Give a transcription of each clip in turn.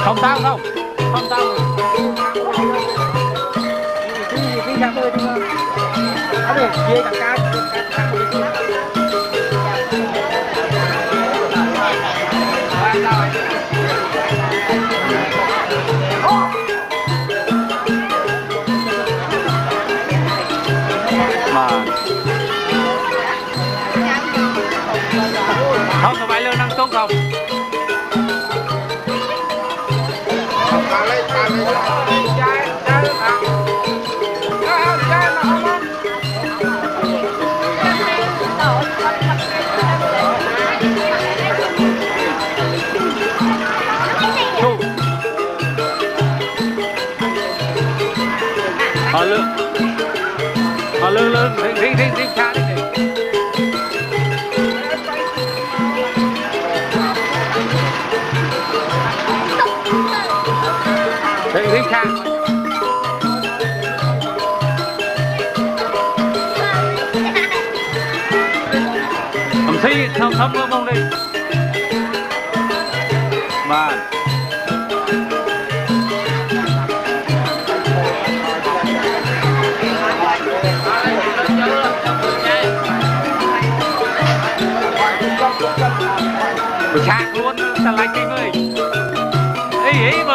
không sao đâu, không sao rồi. Cái nhà tôi thì ở đây về cả cái mà không có phải lương năng tốt không? Họ lương riêng xa đi riêng xa thầm thi thầm mong đi mà chạc luôn ta lại kinh ơi ý mà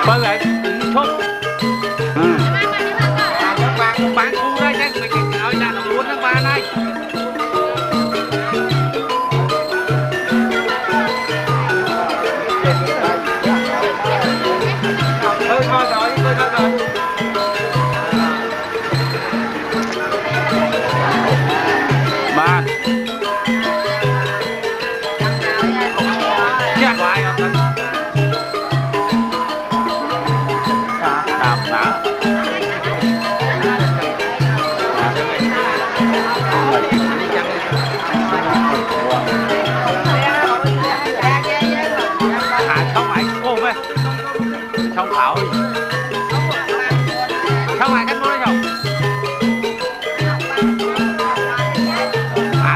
vâng lại chốt bán khu đây nhé mình ở nhà nó muốn tháng 3 này hơi coi rồi ba chết hoài rồi không thảo không ai cắt bố đấy không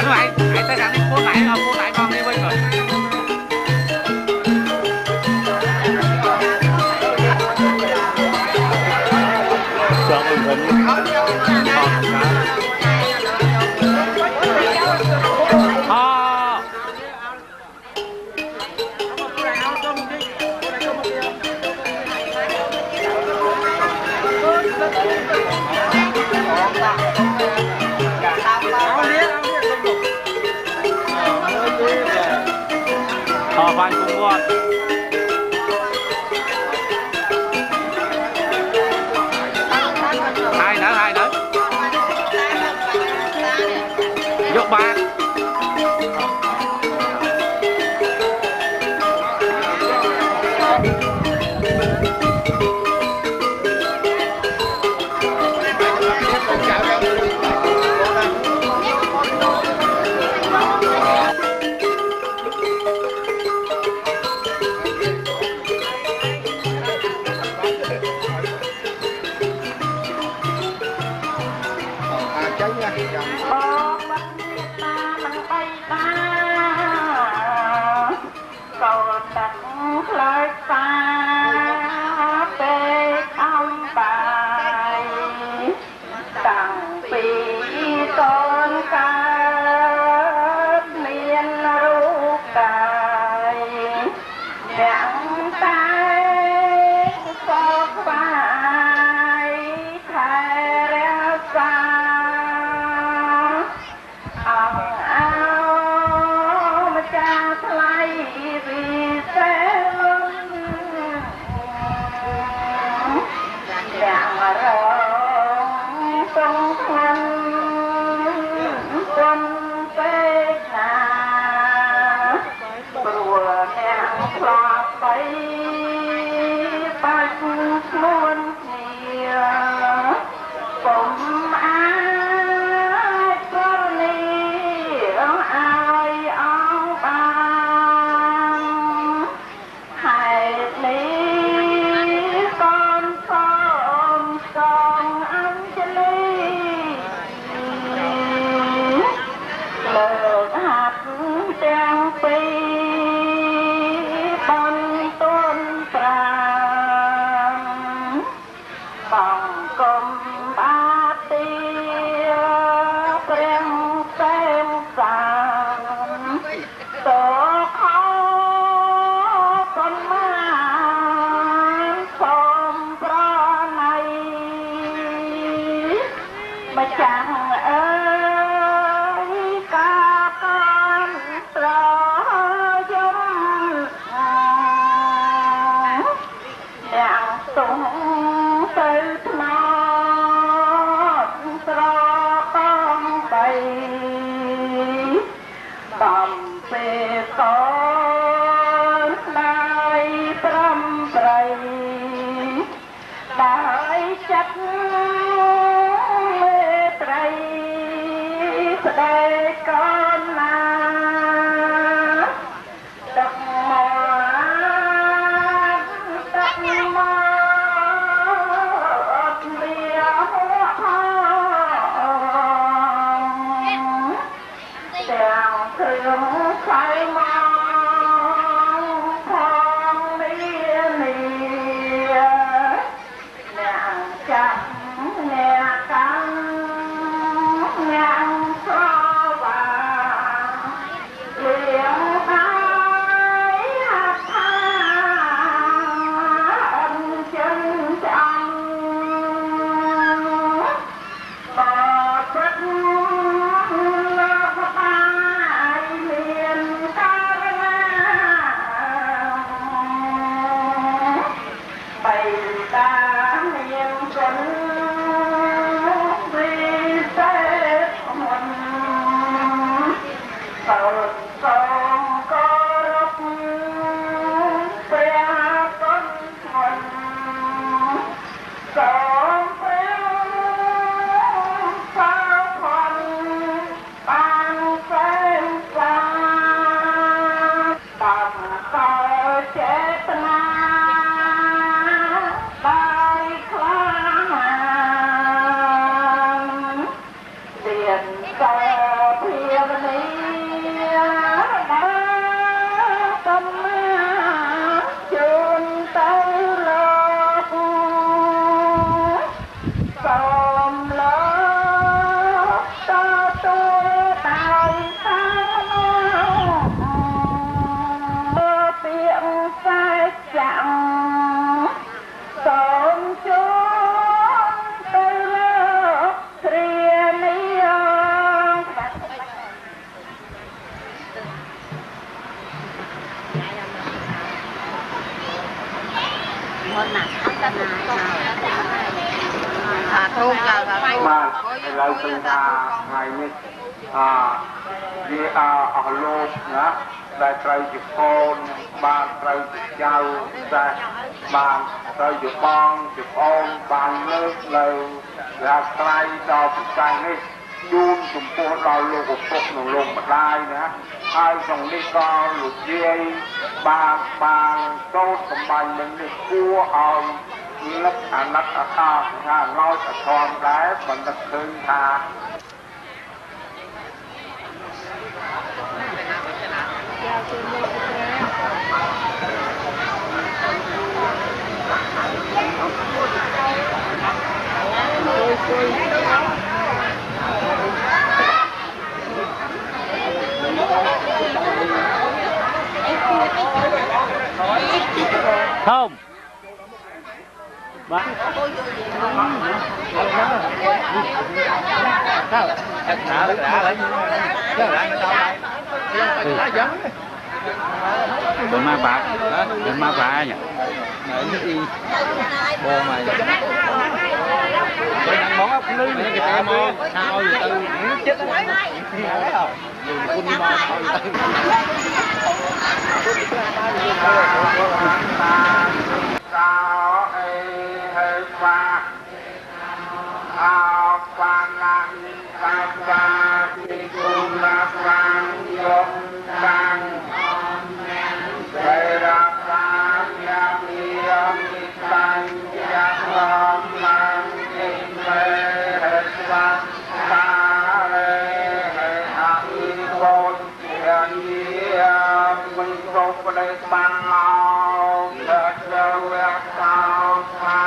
đúng vậy hãy tới rằng phố nãy con đi bên rồi cho mình hình Phan cũng ngon hai nữa vô ba ទាំងទុំទៅថ្នោតស្រកំបីបំពេលកូនដៃ5ព្រៃដោយចិត្តមេត្រីស្ដីកូនណាដឹកមកដឹកមកវាហោទាំងគ្រឿងខ្សែមកផងនេះអ្នកចាប់អ្នកកាន់អ្នកស្រវាលៀងហើយហាត់ថាអិនចិនចាំបបិទ្ធលោកបាយមានការណាបៃតាមានគុណវិសេសមុនសូត្រសូមគោរពព្រះគុណមុនសូមព្រះសោភ័ណ្ឌបានសេមសាតាមកោចេតនាដោយខ្លាំងទៀនតភាវនីតំណាជូនទៅលោកសូមលោកទទួលដោយសាមពាក្យសេចចាំ សូមជួនទៅលោកគ្រានេះមកណាស់តាណាថាធូបឡើងបាទឥឡូវគឺថាថ្ងៃនេះវាអស់លោកណាដែលត្រូវជាកូនបានត្រូវជាចៅតែបានត្រូវជាបងជាប្អូនបានលើកនៅរាល់ថ្ងៃដល់ពិសេសនេះជូនចំពោះដល់លោកឪពុកនិងលោកម្ដាយណាហើយក្នុងនេះក៏លោកយាយបានតូចសម្បាញ់នឹងនេះគួរឲ្យលឹកអាណិតអាសាថាឡោចអធមដែរបើនឹកឃើញថាkhông bạn đừng ma bạc đừng ma bạc nhỉ bò mày đừng món ốc lưới này cái mò sao vậy từ nước chết thấy không đừng quân mò sao hơi pha pha na pha thì cũng là pha yom sang ra pha ya yom sang ya lam mang in về pha pha a con mình không có đây ban lao sao